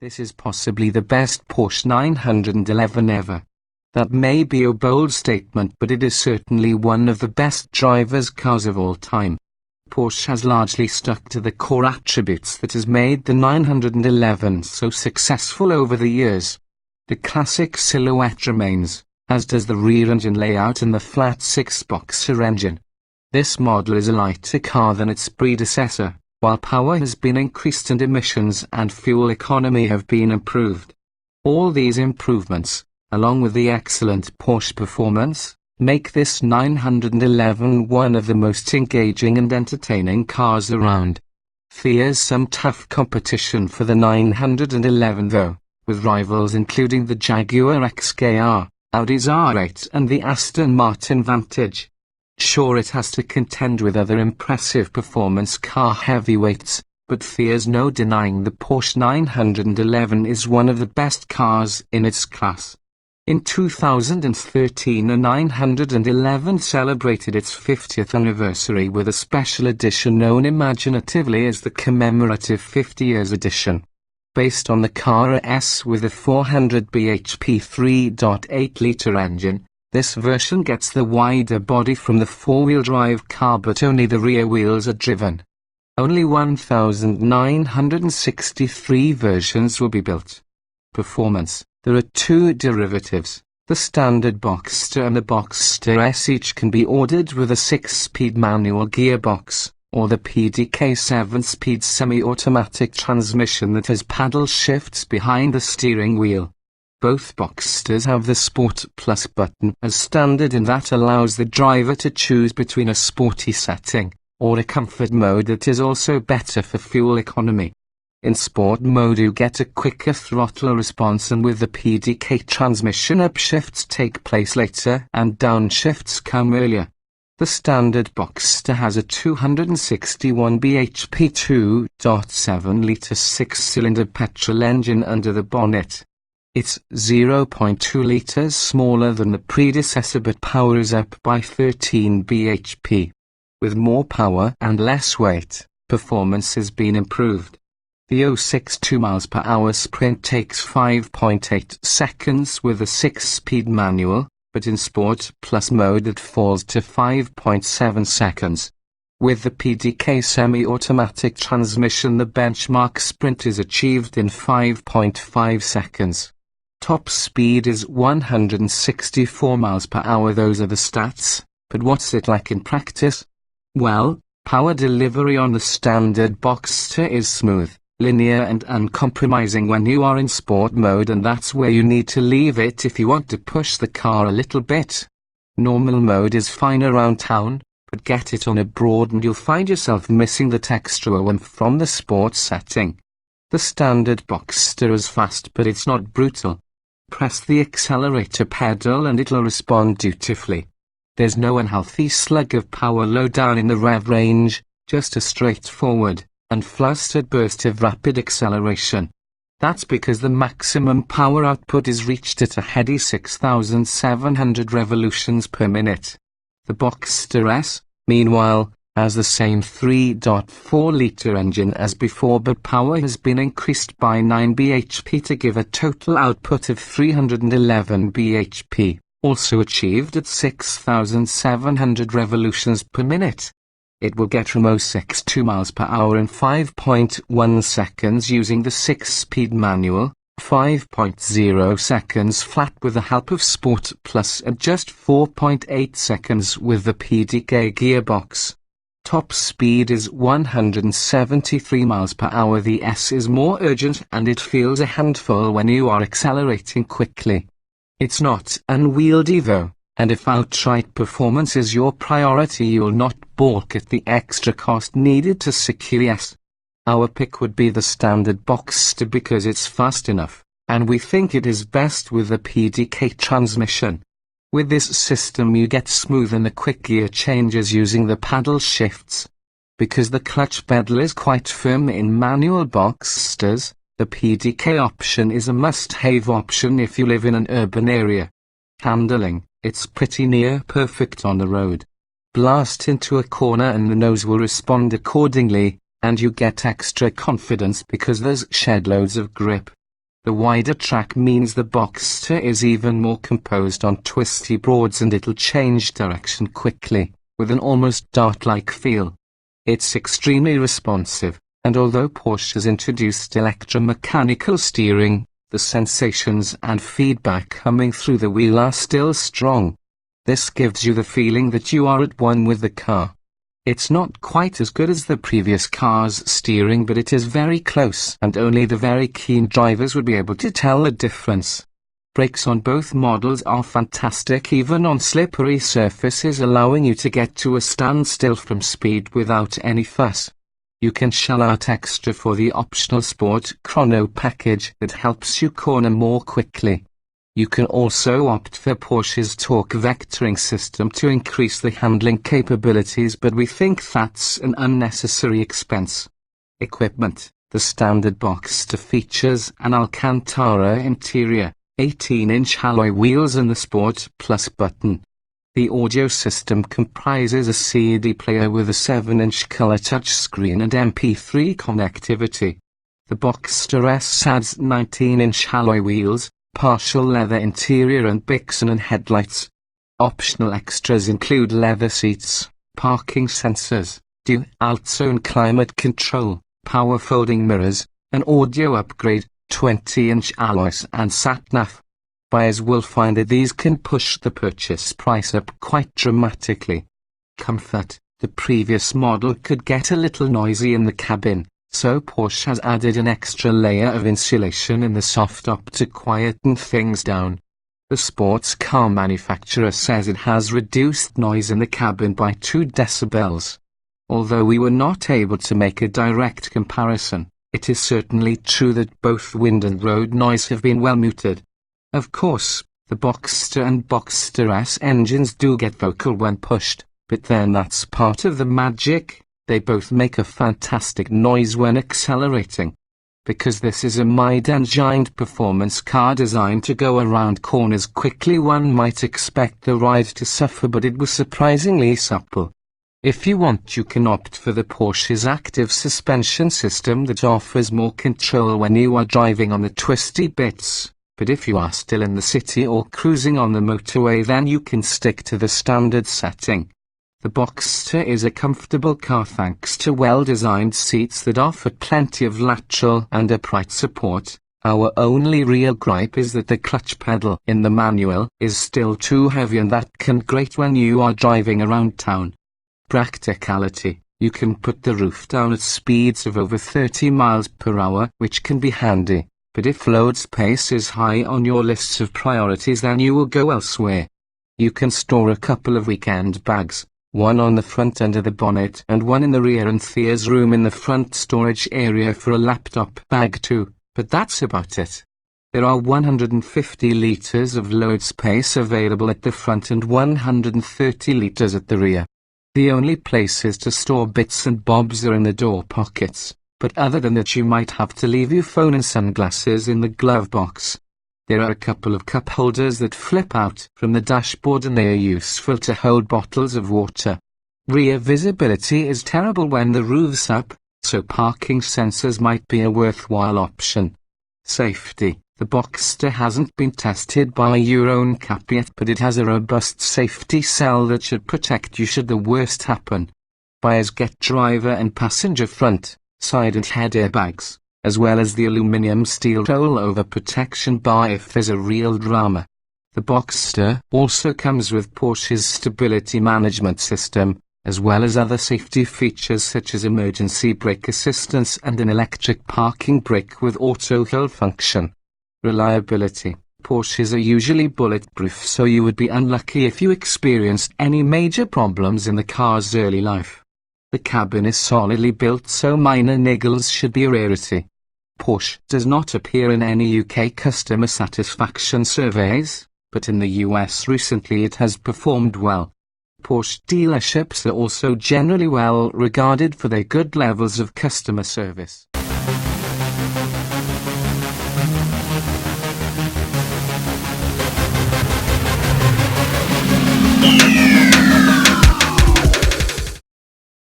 This is possibly the best Porsche 911 ever. That may be a bold statement, but it is certainly one of the best driver's cars of all time. Porsche has largely stuck to the core attributes that has made the 911 so successful over the years. The classic silhouette remains, as does the rear engine layout and the flat 6 Boxster engine. This model is a lighter car than its predecessor, while power has been increased and emissions and fuel economy have been improved. All these improvements, along with the excellent Porsche performance, make this 911 one of the most engaging and entertaining cars around. There's some tough competition for the 911 though, with rivals including the Jaguar XKR, Audi's R8 and the Aston Martin Vantage. Sure, it has to contend with other impressive performance car heavyweights, but there's no denying the Porsche 911 is one of the best cars in its class. In 2013, a 911 celebrated its 50th anniversary with a special edition known imaginatively as the Commemorative 50 Years Edition. Based on the Carrera S with a 400 bhp 3.8-litre engine, this version gets the wider body from the four-wheel drive car, but only the rear wheels are driven. Only 1,963 versions will be built. Performance. There are two derivatives, the standard Boxster and the Boxster S. Each can be ordered with a 6-speed manual gearbox, or the PDK 7-speed semi-automatic transmission that has paddle shifts behind the steering wheel. Both Boxsters have the Sport Plus button as standard, and that allows the driver to choose between a sporty setting, or a comfort mode that is also better for fuel economy. In sport mode you get a quicker throttle response, and with the PDK transmission upshifts take place later and downshifts come earlier. The standard Boxster has a 261 bhp 2.7-litre 6-cylinder petrol engine under the bonnet. It's 0.2 litres smaller than the predecessor but powers up by 13 bhp. With more power and less weight, performance has been improved. The 062 mph sprint takes 5.8 seconds with a 6-speed manual, but in Sport Plus mode it falls to 5.7 seconds. With the PDK semi-automatic transmission, the benchmark sprint is achieved in 5.5 seconds. Top speed is 164 mph. Those are the stats, but what's it like in practice? Well, power delivery on the standard Boxster is smooth, linear and uncompromising when you are in sport mode, and that's where you need to leave it if you want to push the car a little bit. Normal mode is fine around town, but get it on abroad and you'll find yourself missing that extra oomph from the sport setting. The standard Boxster is fast, but it's not brutal. Press the accelerator pedal and it'll respond dutifully. There's no unhealthy slug of power low down in the rev range, just a straightforward, unflustered burst of rapid acceleration. That's because the maximum power output is reached at a heady 6,700 revolutions per minute. The Boxster S, meanwhile, has the same 3.4-litre engine as before, but power has been increased by 9 bhp to give a total output of 311 bhp, also achieved at 6,700 revolutions per minute. It will get from 062 mph in 5.1 seconds using the 6-speed manual, 5.0 seconds flat with the help of Sport Plus, and just 4.8 seconds with the PDK gearbox. Top speed is 173 mph. The S is more urgent and it feels a handful when you are accelerating quickly. It's not unwieldy though, and if outright performance is your priority, you'll not balk at the extra cost needed to secure the S. Our pick would be the standard Boxster because it's fast enough, and we think it is best with the PDK transmission. With this system you get smooth and the quick gear changes using the paddle shifts. Because the clutch pedal is quite firm in manual Boxsters, the PDK option is a must-have option if you live in an urban area. Handling, it's pretty near perfect on the road. Blast into a corner and the nose will respond accordingly, and you get extra confidence because there's shed loads of grip. The wider track means the Boxster is even more composed on twisty broads and it'll change direction quickly, with an almost dart-like feel. It's extremely responsive, and although Porsche has introduced electromechanical steering, the sensations and feedback coming through the wheel are still strong. This gives you the feeling that you are at one with the car. It's not quite as good as the previous car's steering, but it is very close, and only the very keen drivers would be able to tell the difference. Brakes on both models are fantastic, even on slippery surfaces, allowing you to get to a standstill from speed without any fuss. You can shell out extra for the optional Sport Chrono package that helps you corner more quickly. You can also opt for Porsche's torque vectoring system to increase the handling capabilities, but we think that's an unnecessary expense. Equipment. The standard Boxster features an Alcantara interior, 18-inch alloy wheels and the Sport Plus button. The audio system comprises a CD player with a 7-inch color touchscreen and MP3 connectivity. The Boxster S adds 19-inch alloy wheels, partial leather interior and Bixen headlights. Optional extras include leather seats, parking sensors, dual-zone climate control, power folding mirrors, an audio upgrade, 20-inch alloys and sat-nav. Buyers will find that these can push the purchase price up quite dramatically. Comfort. The previous model could get a little noisy in the cabin, so Porsche has added an extra layer of insulation in the soft top to quieten things down. The sports car manufacturer says it has reduced noise in the cabin by 2 decibels. Although we were not able to make a direct comparison, it is certainly true that both wind and road noise have been well muted. Of course, the Boxster and Boxster S engines do get vocal when pushed, but then that's part of the magic. They both make a fantastic noise when accelerating. Because this is a mid-engined performance car designed to go around corners quickly, one might expect the ride to suffer, but it was surprisingly supple. If you want, you can opt for the Porsche's active suspension system that offers more control when you are driving on the twisty bits. But if you are still in the city or cruising on the motorway, then you can stick to the standard setting. The Boxster is a comfortable car thanks to well-designed seats that offer plenty of lateral and upright support. Our only real gripe is that the clutch pedal in the manual is still too heavy, and that can grate when you are driving around town. Practicality. You can put the roof down at speeds of over 30 miles per hour, which can be handy. But if load space is high on your lists of priorities, then you will go elsewhere. You can store a couple of weekend bags, one on the front under the bonnet and one in the rear, and there's room in the front storage area for a laptop bag too, but that's about it. There are 150 litres of load space available at the front and 130 litres at the rear. The only places to store bits and bobs are in the door pockets. But other than that, you might have to leave your phone and sunglasses in the glove box. There are a couple of cup holders that flip out from the dashboard, and they are useful to hold bottles of water. Rear visibility is terrible when the roof's up, so parking sensors might be a worthwhile option. Safety. The Boxster hasn't been tested by Euro NCAP yet, but it has a robust safety cell that should protect you should the worst happen. Buyers get driver and passenger front, side and head airbags, as well as the aluminium steel rollover protection bar if there's a real drama. The Boxster also comes with Porsche's stability management system, as well as other safety features such as emergency brake assistance and an electric parking brake with auto hold function. Reliability. Porsches are usually bulletproof, so you would be unlucky if you experienced any major problems in the car's early life. The cabin is solidly built, so minor niggles should be a rarity. Porsche does not appear in any UK customer satisfaction surveys, but in the US recently it has performed well. Porsche dealerships are also generally well regarded for their good levels of customer service.